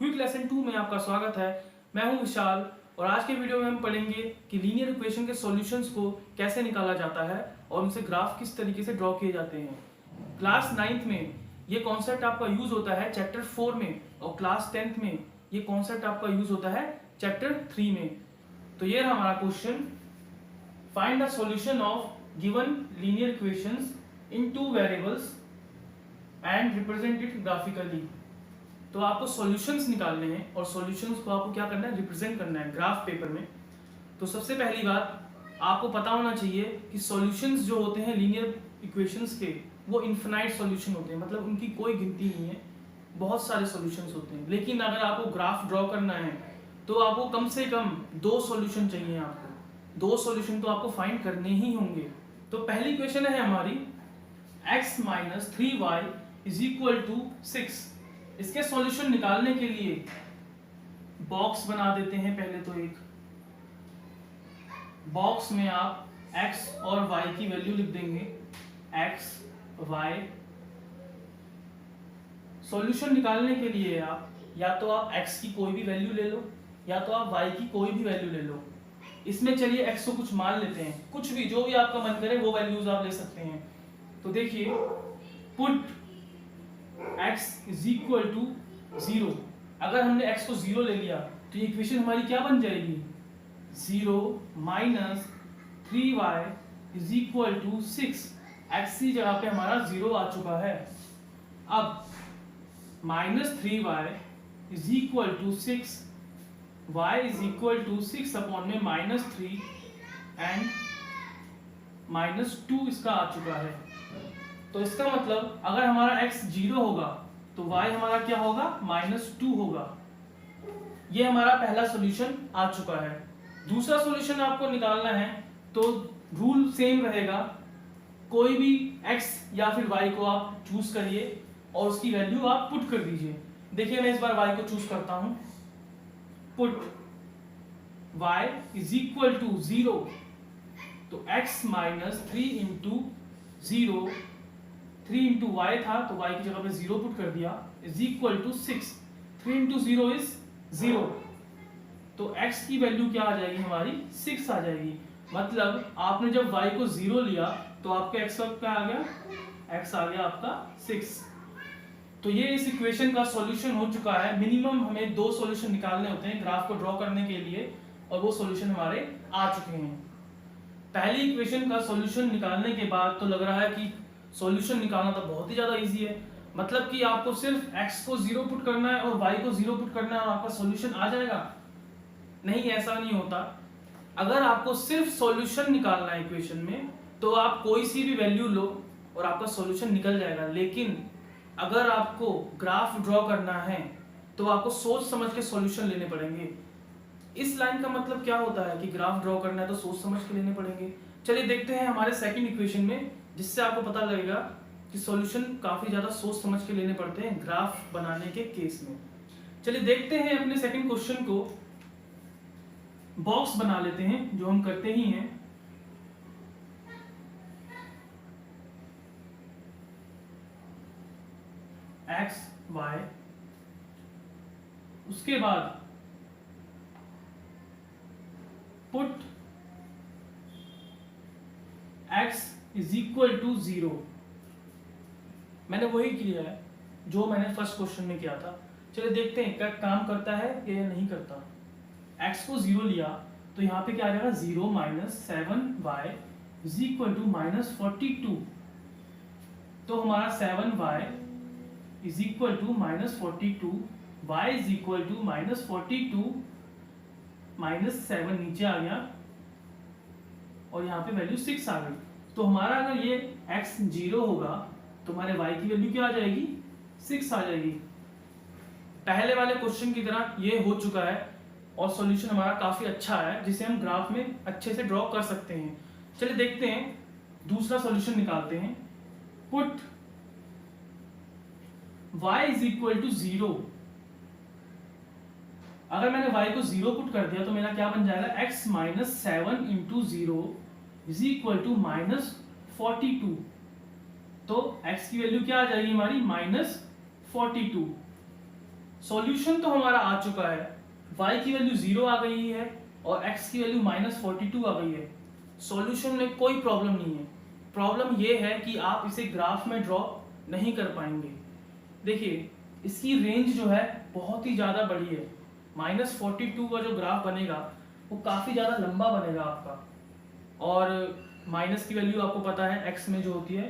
Quick lesson 2 में आपका स्वागत है। मैं हूं विशाल और आज के वीडियो में हम पढ़ेंगे कि लीनियर इक्वेशन के सॉल्यूशंस को कैसे निकाला जाता है और उनसे ग्राफ किस तरीके से ड्रॉ किए जाते हैं। क्लास 9th में ये कॉन्सेप्ट आपका यूज होता है चैप्टर 4 में और क्लास 10th में ये कॉन्सेप्ट आपका यूज होता है चैप्टर 3 में। तो ये रहा हमारा question, find the solution of given linear equations in two variables and represent it graphically. तो आपको सॉल्यूशंस निकालने हैं और सॉल्यूशंस को आपको क्या करना है, रिप्रेजेंट करना है ग्राफ पेपर में। तो सबसे पहली बात आपको पता होना चाहिए कि सॉल्यूशंस जो होते हैं लीनियर इक्वेशंस के वो इन्फिनाइट सॉल्यूशन होते हैं, मतलब उनकी कोई गिनती नहीं है, बहुत सारे सॉल्यूशंस होते हैं। लेकिन अगर आपको ग्राफ ड्रॉ करना है तो आपको कम से कम 2 सॉल्यूशन चाहिए। आपको 2 सॉल्यूशन तो आपको फाइंड करने ही होंगे। तो पहली इक्वेशन है हमारी x - 3y = 6। इसके सॉल्यूशन निकालने के लिए बॉक्स बना देते हैं। पहले तो एक बॉक्स में आप x और y की वैल्यू लिख देंगे, x y। सॉल्यूशन निकालने के लिए आप या तो आप x की कोई भी वैल्यू ले लो या तो आप y की कोई भी वैल्यू ले लो। इसमें चलिए x को कुछ मान लेते हैं, कुछ भी जो भी आपका मन करे वो वैल्यूज आप ले सकते हैं। तो देखिए, पुट x = 0। अगर हमने x को 0 ले लिया तो ये इक्वेशन हमारी क्या बन जाएगी, 0 - 3y = 6। x की जगह पे हमारा 0 आ चुका है। अब -3y = 6, y = 6 अपॉन में -3 एंड -2 इसका आ चुका है। तो इसका मतलब अगर हमारा x 0 होगा तो y हमारा क्या होगा, -2 होगा। ये हमारा पहला सॉल्यूशन आ चुका है। दूसरा सॉल्यूशन आपको निकालना है तो रूल सेम रहेगा, कोई भी x या फिर y को आप चूज करिए और उसकी वैल्यू आप पुट कर दीजिए। देखिए मैं इस बार y को चूज करता हूं, पुट y = 0। तो x - 3 × 0, 3 × y था तो y की जगह पे 0 पुट कर दिया, = 6। 3 × 0 is 0। तो x की वैल्यू क्या आ जाएगी हमारी, 6 आ जाएगी। मतलब आपने जब y को 0 लिया तो आपका x क्या आ गया, x आ गया आपका 6। तो ये इस इक्वेशन का सॉल्यूशन हो चुका है। मिनिमम हमें 2 सॉल्यूशन निकालने होते हैं ग्राफ को ड्रॉ करने के लिए और वो सॉल्यूशन हमारे आ चुके हैं। पहली इक्वेशन का सॉल्यूशन निकालने के बाद तो लग रहा है कि सॉल्यूशन निकालना तो बहुत ही ज़्यादा इजी है, मतलब कि आपको सिर्फ x को 0 पुट करना है और y को 0 पुट करना है और आपका सॉल्यूशन आ जाएगा। नहीं, ऐसा नहीं होता। अगर आपको सिर्फ सॉल्यूशन निकालना है इक्वेशन में तो आप कोई सी भी वैल्यू लो और आपका सॉल्यूशन निकल जाएगा। लेकिन अगर आपको ग्राफ ड्रॉ करना है तो आपको सोच समझ के सॉल्यूशन लेने पड़ेंगे। इस लाइन का मतलब क्या होता है कि ग्राफ ड्रॉ करना है तो सोच समझ के लेने पड़ेंगे। चलिए देखते हैं हमारे सेकंड इक्वेशन में, जिससे आपको पता लगेगा कि सॉल्यूशन काफी ज्यादा सोच समझ के लेने पड़ते हैं ग्राफ बनाने के केस में। चलिए देखते हैं अपने सेकंड क्वेश्चन को, बॉक्स बना लेते हैं जो हम करते ही हैं। x y, उसके बाद पुट x = 0। मैंने वही किया है जो मैंने फर्स्ट क्वेश्चन में किया था। चलिए देखते हैं क्या काम करता है या नहीं करता। x को 0 लिया तो यहाँ पे क्या आ जाएगा, 0 - 7y = -42। तो हमारा 7y = -42, y = -42 -7 नीचे आ गया और यहाँ पे वैल्यू 6 आ गई। तो हमारा अगर ये x 0 होगा तो हमारे y की वैल्यू क्या आ जाएगी, 6 आ जाएगी। पहले वाले क्वेश्चन की तरह ये हो चुका है और सॉल्यूशन हमारा काफी अच्छा है, जिसे हम ग्राफ में अच्छे से ड्रॉ कर सकते हैं। चलिए देखते हैं, दूसरा सॉल्यूशन निकालते हैं। Put y = 0। अगर मैंने y को 0 पुट कर दिया तो मेरा क्या बन जाएगा, x - 7 × 0 = -42। तो x की वैल्यू क्या आ जाएगी हमारी, -42। सॉल्यूशन तो हमारा आ चुका है, y की वैल्यू 0 आ गई है और x की वैल्यू -42 आ गई है। सॉल्यूशन में कोई प्रॉब्लम नहीं है। प्रॉब्लम ये है कि आप इसे ग्राफ में ड्रॉ नहीं कर पाएंगे। देखिए इसकी रेंज जो है बहुत ही ज़्यादा बड़ी है। -42 का जो ग्राफ बनेगा वो काफ़ी ज़्यादा लंबा बनेगा आपका, और माइनस की वैल्यू आपको पता है x में जो होती है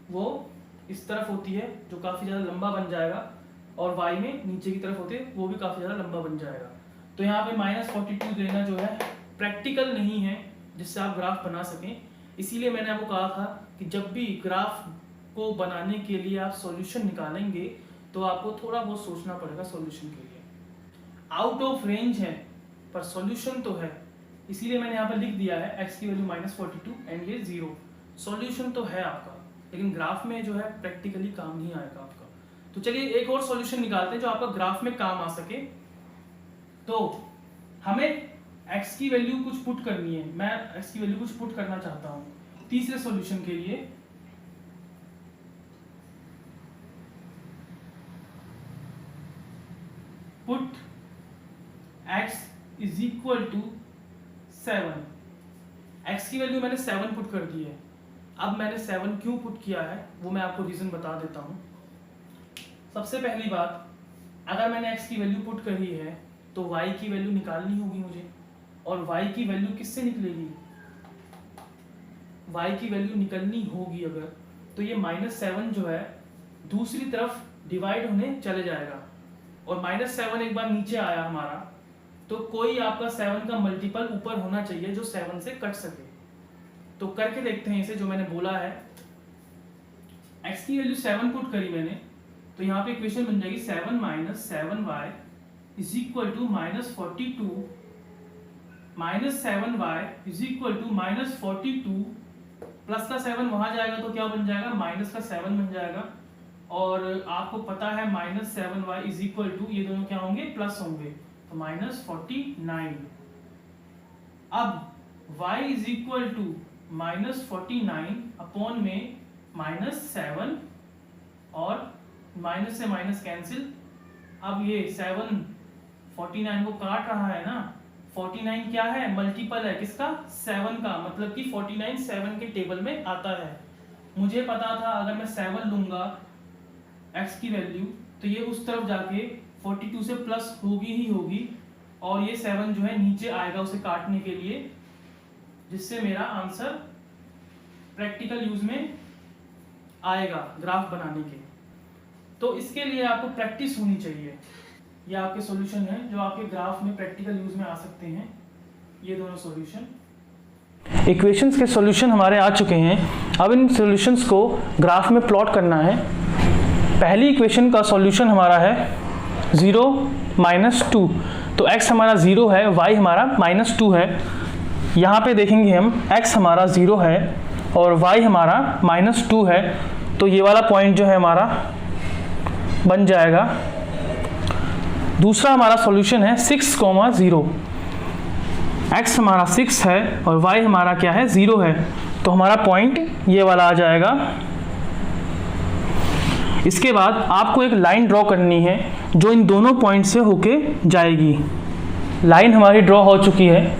वो इस तरफ होती है, जो काफ़ी ज़्यादा लंबा बन जाएगा, और y में नीचे की तरफ होते हैं वो भी काफ़ी ज़्यादा लंबा बन जाएगा। तो यहाँ पे -42 लेना जो है प्रैक्टिकल नहीं है जिससे आप ग्राफ बना सकें। इसीलिए मैंने आपको कहा था कि जब भी ग्राफ को बनाने के लिए आप सॉल्यूशन निकालेंगे तो आपको थोड़ा बहुत सोचना पड़ेगा सॉल्यूशन के लिए। आउट ऑफ रेंज है पर सॉल्यूशन तो है, इसीलिए मैंने यहाँ पर लिख दिया है x की वैल्यू -42 एंड ये 0। सॉल्यूशन तो है आपका, लेकिन ग्राफ में जो है प्रैक्टिकली काम नहीं आएगा आपका। तो चलिए एक और सॉल्यूशन निकालते हैं जो आपका ग्राफ में काम आ सके। तो हमें x की वैल्यू कुछ पुट करनी है, मैं x की वैल्यू कुछ पुट करना चाहता हूँ तीसरे सॉल्यूशन के लिए। Put x is equal to 7। x की वैल्यू मैंने 7 पुट कर दी है। अब मैंने 7 क्यों पुट किया है वो मैं आपको रीजन बता देता हूँ। सबसे पहली बात, अगर मैंने x की वैल्यू पुट करी है तो y की वैल्यू निकालनी होगी मुझे, और y की वैल्यू किससे निकलेगी? y की वैल्यू निकलनी होगी अगर, तो ये -7 जो है दूसरी तरफ डिवाइड होने चले जाएगा, और -7 एक बार नीचे आया हमारा तो कोई आपका 7 का मल्टीपल ऊपर होना चाहिए जो 7 से कट सके। तो करके देखते हैं इसे, जो मैंने बोला है x की वैल्यू 7 पुट करी मैंने, तो यहाँ पे इक्वेशन बन जाएगी 7 - 7y is equal to -42 -7y is equal to -42, plus का 7 वहां जाएगा तो क्या बन जाएगा? माइनस का 7 बन जाएगा, और आपको पता है -7y इज इक्वल टू ये दोनों क्या होंगे? प्लस होंगे, तो -49। अब y is equal to -49 upon में -7, और माइनस से माइनस कैंसिल। अब ये 7 49 को काट रहा है ना, 49 क्या है? मल्टीपल है किसका? 7 का, मतलब कि 49 7 के टेबल में आता है। मुझे पता था अगर मैं 7 लूंगा x की वैल्यू तो ये उस तरफ जाके 42 से प्लस होगी ही होगी, और ये 7 जो है नीचे आएगा उसे काटने के लिए, जिससे मेरा आंसर प्रैक्टिकल यूज में आएगा ग्राफ बनाने के। तो इसके लिए आपको प्रैक्टिस होनी चाहिए। ये आपके सॉल्यूशन है जो आपके ग्राफ में प्रैक्टिकल यूज में आ सकते हैं, ये दोनों सॉल्यूशन। इक्वेशंस के सॉल्यूशन हमारे आ चुके हैं। अब इन सॉल्यूशंस को ग्राफ में प्लॉट करना है। पहली इक्वेशन का सॉल्यूशन हमारा है 0 - 2, तो x हमारा 0 है, y हमारा -2 है। यहाँ पे देखेंगे हम x हमारा 0 है और y हमारा -2 है, तो ये वाला पॉइंट जो है हमारा बन जाएगा। दूसरा हमारा सॉल्यूशन है 6, 0। x हमारा 6 है और y हमारा क्या है? 0 है, तो हमारा पॉइंट ये वाला आ जाएगा। इसके बाद आपको एक लाइन ड्रॉ करनी है जो इन दोनों पॉइंट से होके जाएगी। लाइन हमारी ड्रॉ हो चुकी है।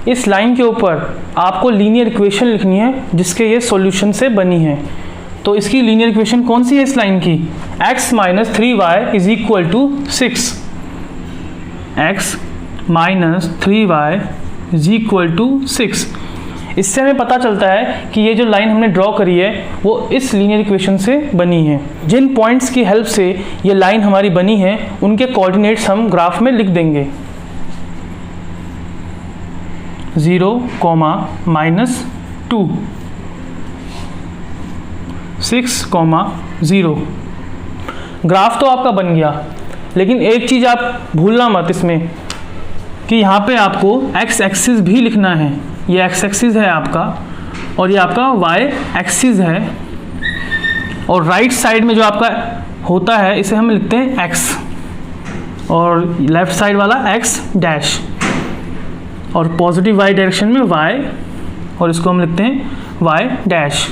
इस लाइन के ऊपर आपको लीनियर इक्वेशन लिखनी है जिसके ये सॉल्यूशन से बनी है। तो इसकी लीनियर इक्वेशन कौन सी है इस लाइन की? x - 3y is equal to 6। x - 3y is equal to 6। इससे हमें पता चलता है कि ये जो लाइन हमने ड्रॉ करी है वो इस लीनियर इक्वेशन से बनी है। जिन पॉइंट्स की हेल्प से ये लाइन हमारी बनी है उनके कोऑर्डिनेट्स हम ग्राफ में लिख देंगे। 0, -2, 6, 0। ग्राफ तो आपका बन गया, लेकिन एक चीज़ आप भूलना मत इसमें कि यहाँ पे आपको x एक्सिस भी लिखना है। ये x एक्सिस है आपका और ये आपका y एक्सिस है, और राइट साइड में जो आपका होता है इसे हम लिखते हैं x, और लेफ्ट साइड वाला x डैश, और पॉजिटिव y डायरेक्शन में y, और इसको हम लिखते हैं y डैश।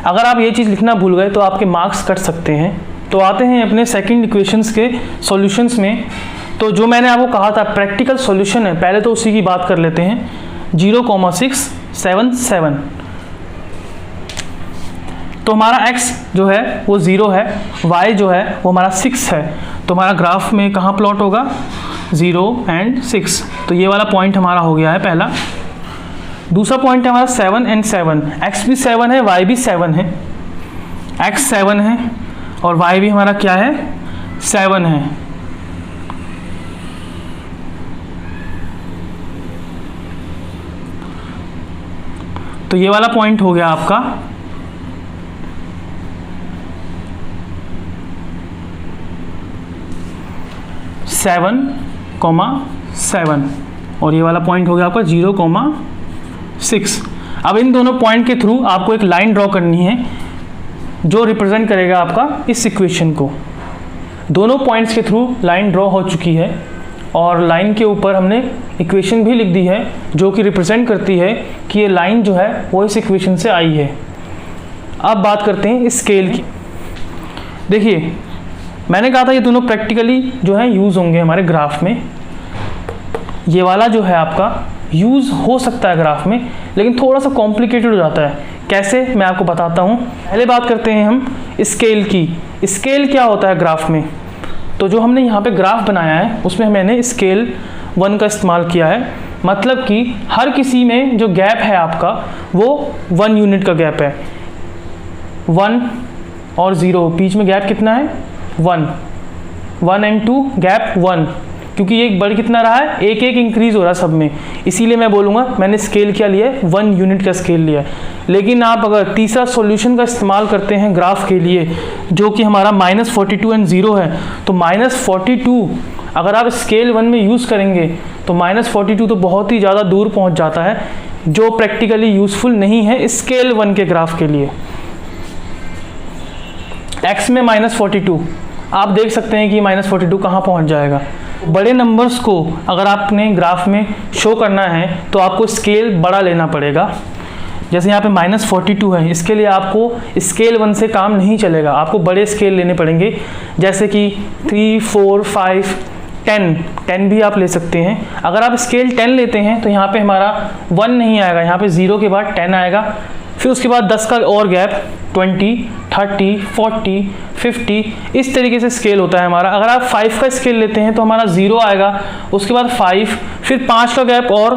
अगर आप ये चीज़ लिखना भूल गए तो आपके मार्क्स कट सकते हैं, तो आते हैं अपने सेकंड इक्वेशंस के सॉल्यूशंस में। तो जो मैंने आपको कहा था प्रैक्टिकल सॉल्यूशन है, पहले तो उसी की बात कर लेते हैं। 0,677। तो हमारा x जो है वो 0 है, y जो है वो हमारा 6 है। तो हमारा ग्राफ में कहाँ प्लॉट होगा? 0 और 6। तो ये वाला पॉइंट हमारा हो गया है पहला। दूसरा पॉइंट है हमारा 7 और 7। x भी 7 है, y भी 7 है। x 7 है और y भी हमारा क्या है? 7 है। तो ये वाला पॉइंट हो गया आपका 7,7 और ये वाला पॉइंट हो गया आपका 0,6। अब इन दोनों पॉइंट के थ्रू आपको एक लाइन ड्रॉ करनी है जो रिप्रेजेंट करेगा आपका इस इक्वेशन को। दोनों पॉइंट्स के थ्रू लाइन ड्रॉ हो चुकी है और लाइन के ऊपर हमने इक्वेशन भी लिख दी है जो कि रिप्रेजेंट करती है कि ये लाइन जो है वो इस इक्वेशन से आई है। अब बात करते हैं स्केल की। देखिए मैंने कहा था ये दोनों प्रैक्टिकली जो है यूज़ होंगे हमारे ग्राफ में। ये वाला जो है आपका यूज़ हो सकता है ग्राफ में, लेकिन थोड़ा सा कॉम्प्लिकेटेड हो जाता है। कैसे, मैं आपको बताता हूँ। पहले बात करते हैं हम स्केल की। स्केल क्या होता है ग्राफ में? तो जो हमने यहाँ पे ग्राफ बनाया है उसमें मैंने स्केल 1 का इस्तेमाल किया है। मतलब कि हर किसी में जो गैप है आपका वो 1 यूनिट का गैप है। 1 और 0 बीच में गैप कितना है? 1 और 2 गैप 1, क्योंकि ये बढ़ कितना रहा है? एक इंक्रीज हो रहा है सब में, इसीलिए मैं बोलूँगा मैंने स्केल क्या लिया है? 1 यूनिट का स्केल लिया है। लेकिन आप अगर तीसरा सॉल्यूशन का इस्तेमाल करते हैं ग्राफ के लिए जो कि हमारा -42 और 0 है, तो -42 अगर आप स्केल 1 में यूज़ करेंगे तो -42 तो बहुत ही ज़्यादा दूर पहुँच जाता है, जो प्रैक्टिकली यूज़फुल नहीं है स्केल 1 के ग्राफ के लिए। x में -42 आप देख सकते हैं कि -42 कहाँ पहुँच जाएगा। बड़े नंबर्स को अगर आपने ग्राफ में शो करना है तो आपको स्केल बड़ा लेना पड़ेगा। जैसे यहाँ पे -42 है, इसके लिए आपको स्केल 1 से काम नहीं चलेगा, आपको बड़े स्केल लेने पड़ेंगे। जैसे कि 3, 4, 5, 10 भी आप ले सकते हैं। अगर आप स्केल 10 लेते हैं तो यहाँ पे हमारा 1 नहीं आएगा, यहाँ पे 0 के बाद 10 आएगा। फिर उसके बाद 10 का और गैप 20, 30, 40, 50 इस तरीके से स्केल होता है हमारा। अगर आप 5 का स्केल लेते हैं तो हमारा 0 आएगा, उसके बाद 5, फिर 5 का गैप और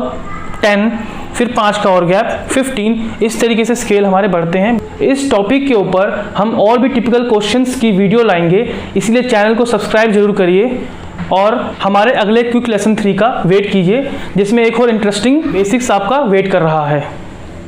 10, फिर 5 का और गैप 15। इस तरीके से स्केल हमारे बढ़ते हैं। इस टॉपिक के ऊपर हम और भी टिपिकल क्वेश्चंस की वीडियो लाएंगे, इसलिए चैनल को सब्सक्राइब जरूर करिए और हमारे अगले क्विक लेसन 3 का वेट कीजिए, जिसमें एक और इंटरेस्टिंग बेसिक्स आपका वेट कर रहा है।